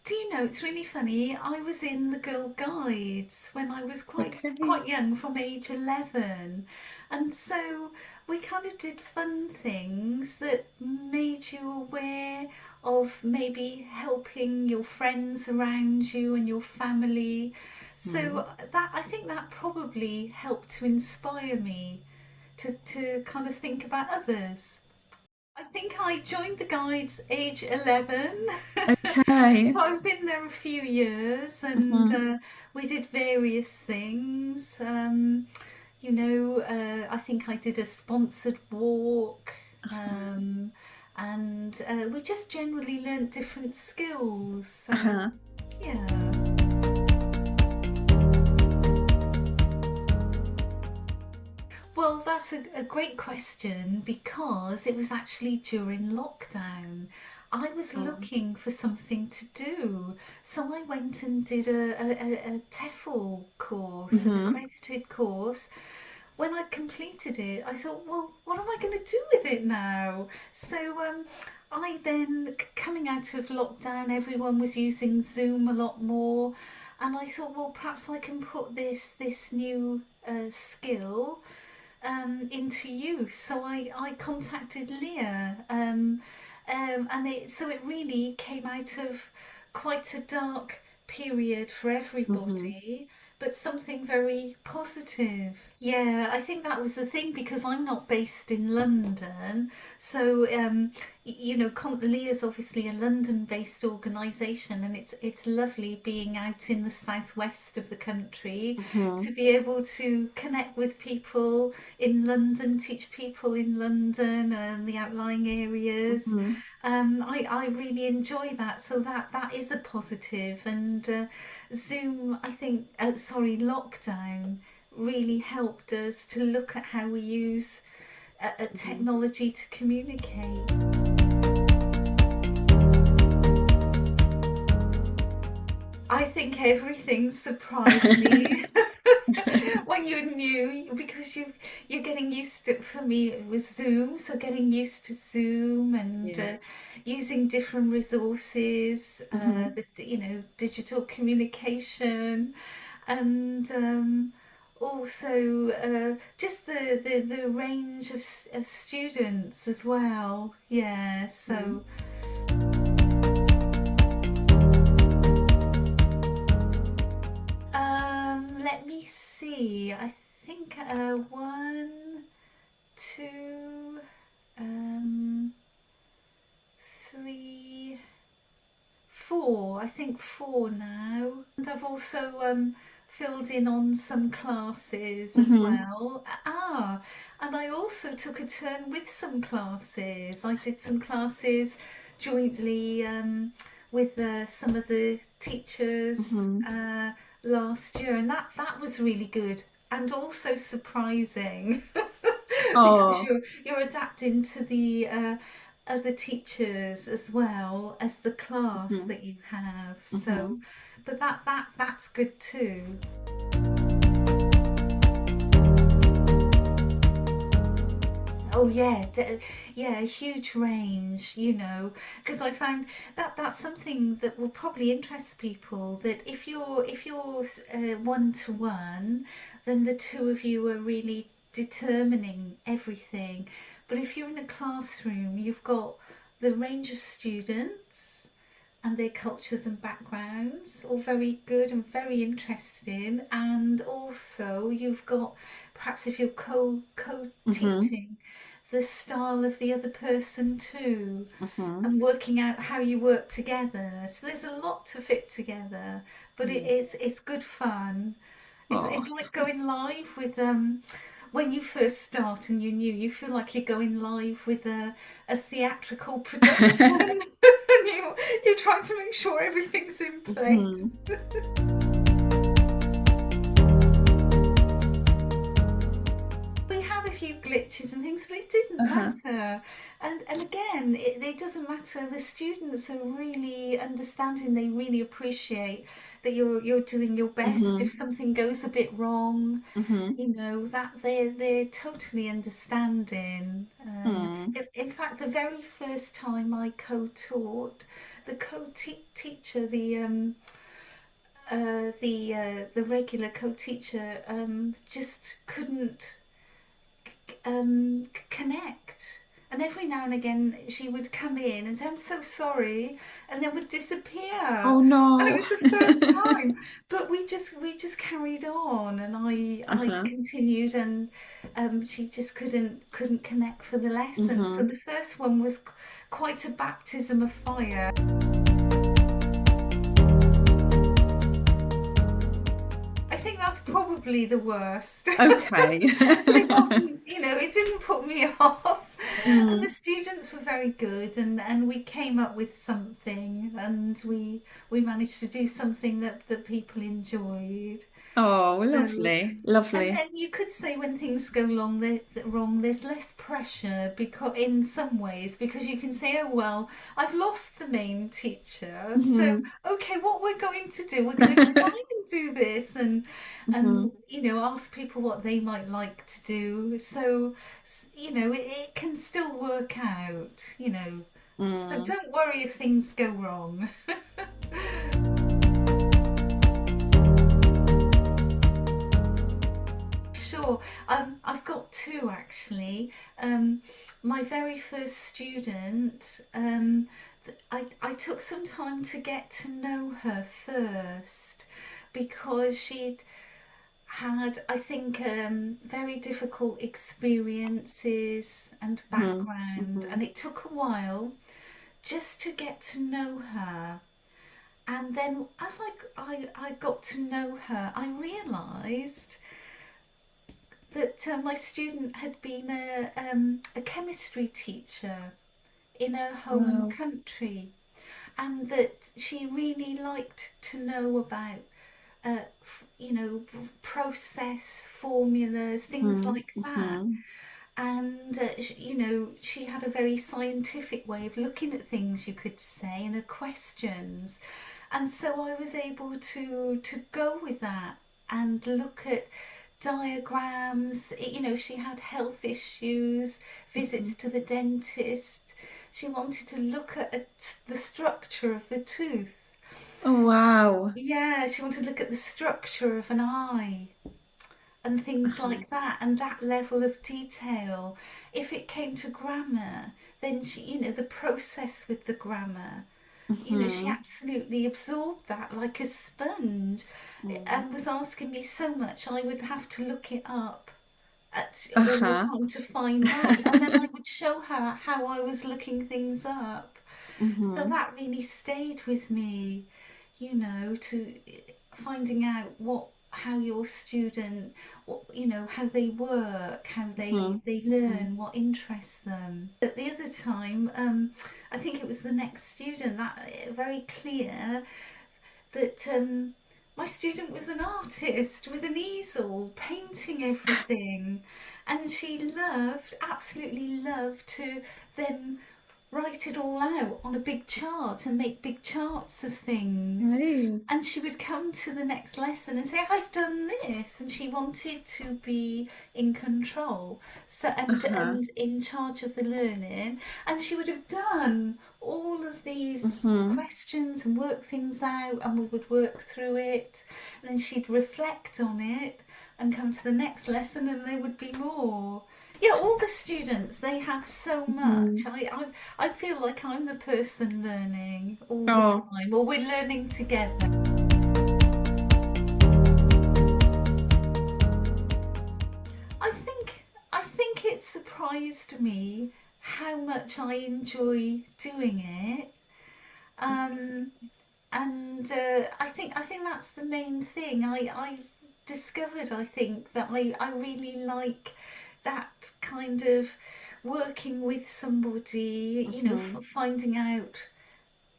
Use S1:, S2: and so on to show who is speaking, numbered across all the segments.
S1: do you know, it's really funny. I was in the Girl Guides when I was
S2: Okay.
S1: quite young, from age 11. And so we kind of did fun things that made you aware of maybe helping your friends around you and your family.
S2: Mm.
S1: So that I think that probably helped to inspire me to kind of think about others. I think I joined the guides age 11.
S2: Okay.
S1: So I was in there a few years and
S2: Hmm.
S1: we did various things. I think I did a sponsored walk um, and we just generally learnt different skills. So,
S2: Uh-huh.
S1: yeah. Well, that's a great question because it was actually during lockdown. I was
S2: Oh.
S1: looking for something to do, so I went and did a TEFL course, an
S2: Hmm.
S1: accredited course. When I completed it, I thought, well, what am I going to do with it now? So I then, coming out of lockdown, everyone was using Zoom a lot more, and I thought, well, perhaps I can put this new skill into use. So I contacted Leah, and it really came out of quite a dark period for
S2: Hmm.
S1: everybody, but something very positive. Yeah, I think that was the thing because I'm not based in London. So, Leah's obviously a London-based organisation, and it's lovely being out in the southwest of the country to
S2: Hmm.
S1: be able to connect with people in London, teach people in London and the outlying areas.
S2: Hmm.
S1: I really enjoy that. So that is a positive. And Zoom, I think, lockdown really helped us to look at how we use
S2: Hmm.
S1: technology to communicate. I think everything surprised me when you're new because you're getting used to. For me, it was Zoom, so getting used to Zoom and
S2: Yeah.
S1: using different resources,
S2: Hmm.
S1: digital communication, and also just the range of students as well. Yeah, so. Let me see. I think one, two, um, three, four. I think four now. And I've also filled in on some classes as
S2: Hmm.
S1: well. And I also took a turn with some classes. I did some classes jointly with some of the teachers
S2: Hmm.
S1: last year, and that was really good and also surprising because
S2: Oh.
S1: you're adapting to the other teachers as well as the class
S2: Hmm.
S1: that you have. So,
S2: Hmm.
S1: but that's good too. Oh yeah, yeah, a huge range, because I found that that's something that will probably interest people. That if you're one to one, then the two of you are really determining everything. But if you're in a classroom, you've got the range of students and their cultures and backgrounds, all very good and very interesting. And also, you've got perhaps if you're co
S2: Hmm.
S1: teaching, the style of the other person too,
S2: Hmm.
S1: and working out how you work together. So there's a lot to fit together, but
S2: Yeah.
S1: it's good fun.
S2: Oh.
S1: It's like going live with when you first start and you're new, you feel like you're going live with a theatrical production. And you're trying to make sure everything's in place.
S2: Hmm.
S1: We had a few glitches and things, but it didn't
S2: Uh-huh.
S1: matter. And again, it doesn't matter. The students are really understanding. They really appreciate that you're doing your best. If
S2: Hmm.
S1: something goes a bit wrong,
S2: Hmm.
S1: that they're totally understanding.
S2: Hmm.
S1: In fact, the very first time I co-taught, the co-teacher, the regular co-teacher, just couldn't connect. And every now and again, she would come in and say, "I'm so sorry," and then would disappear.
S2: Oh
S1: And it
S2: no.
S1: was the first time, but we just carried on, and I
S2: Uh-huh.
S1: continued, and she just couldn't connect for the lesson. So
S2: Mm-hmm.
S1: the first one was quite a baptism of fire. I think that's probably the worst.
S2: Okay.
S1: But it wasn't, it didn't put me off. And the
S2: Mm.
S1: students were very good, and we came up with something, and we managed to do something that people enjoyed.
S2: Oh,
S1: So,
S2: lovely,
S1: and
S2: lovely.
S1: then you could say when things go wrong, there's less pressure because in some ways because you can say, oh well, I've lost the main teacher, so
S2: Hmm.
S1: okay, what we're going to do, we're going to try and do this, and
S2: Hmm.
S1: ask people what they might like to do. So it can still work out. So
S2: Mm.
S1: don't worry if things go wrong. Sure. I've got two actually. My very first student, I took some time to get to know her first because she'd had, I think, very difficult experiences and
S2: Hmm.
S1: background,
S2: Hmm.
S1: and it took a while just to get to know her. And then as I got to know her, I realised that my student had been a chemistry teacher in her home
S2: Wow.
S1: country, and that she really liked to know about, process formulas, things
S2: Hmm.
S1: like that.
S2: Hmm.
S1: And she had a very scientific way of looking at things, you could say, and her questions. And so I was able to go with that and look at diagrams. She had health issues,
S2: Hmm.
S1: visits to the dentist. She wanted to look at the structure of the tooth.
S2: Oh wow.
S1: Yeah, she wanted to look at the structure of an eye and things
S2: Uh-huh.
S1: like that, and that level of detail. If it came to grammar, then the process with the grammar, she
S2: Hmm.
S1: absolutely absorbed that like a sponge,
S2: Hmm.
S1: and was asking me so much I would have to look it up at all the
S2: Uh-huh.
S1: time to find out, and then I would show her how I was looking things up. So
S2: Hmm.
S1: that really stayed with me, to finding out how your student, how they work, how they
S2: Hmm.
S1: they
S2: Hmm.
S1: learn, what interests them. At the other time, I think it was the next student that very clear that my student was an artist with an easel, painting everything, and she absolutely loved to then write it all out on a big chart and make big charts of things.
S2: Hey.
S1: And she would come to the next lesson and say, I've done this. And she wanted to be in control, so and
S2: Uh-huh.
S1: and in charge of the learning. And she would have done all of these
S2: Hmm.
S1: questions and work things out, and we would work through it. And then she'd reflect on it and come to the next lesson, and there would be more. Yeah, all the students, they have so much.
S2: Hmm.
S1: I feel like I'm the person learning all the
S2: Oh.
S1: time, or we're learning together. I think I think it surprised me how much I enjoy doing it. Um, and I think that's the main thing. I discovered, I think, that I really like that kind of working with somebody,
S2: Hmm.
S1: finding out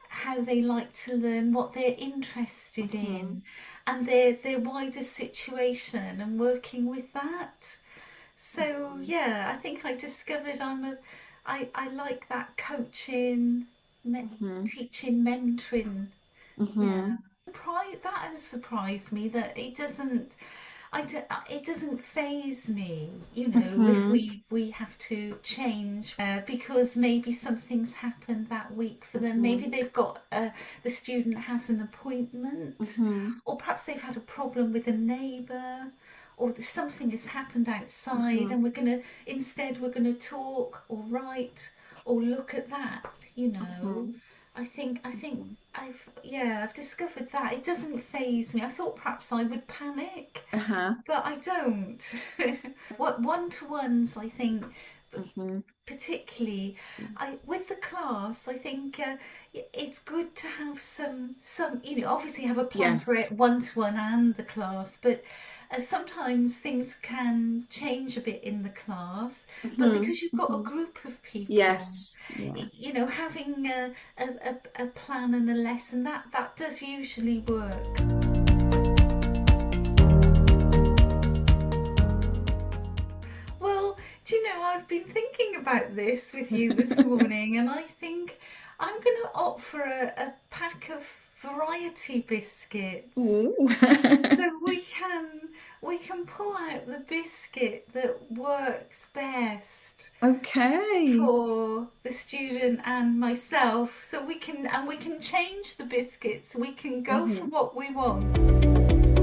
S1: how they like to learn, what they're interested
S2: Hmm.
S1: in, and their wider situation, and working with that. So yeah, I think I discovered I like that coaching,
S2: Hmm.
S1: teaching, mentoring. Yeah,
S2: Hmm.
S1: that has surprised me that it doesn't. it doesn't phase me, you know, if
S2: Mm-hmm.
S1: we have to change because maybe something's happened that week for them. Maybe
S2: Mm-hmm.
S1: they've got the student has an appointment,
S2: Mm-hmm.
S1: or perhaps they've had a problem with a neighbour, or something has happened outside,
S2: Mm-hmm.
S1: and we're gonna talk or write or look at that, you know.
S2: Mm-hmm.
S1: I think I've discovered that it doesn't phase me. I thought perhaps I would panic,
S2: Uh-huh.
S1: but I don't. What one-to-ones, I think,
S2: Mm-hmm.
S1: particularly, I with the class, I think it's good to have some, you know, obviously have a plan for it
S2: Yes.
S1: one-to-one and the class, but sometimes things can change a bit in the class. But
S2: Mm-hmm.
S1: because you've got a
S2: Mm-hmm.
S1: group of people,
S2: Yes. Yeah.
S1: you know, having a plan and a lesson, that does usually work. Well, do you know, I've been thinking about this with you this morning, and I think I'm going to opt for a pack of variety biscuits.
S2: Ooh.
S1: So we can pull out the biscuit that works best
S2: Okay.
S1: for the student and myself. So we can change the biscuits. We can go for
S2: Mm-hmm.
S1: what we want.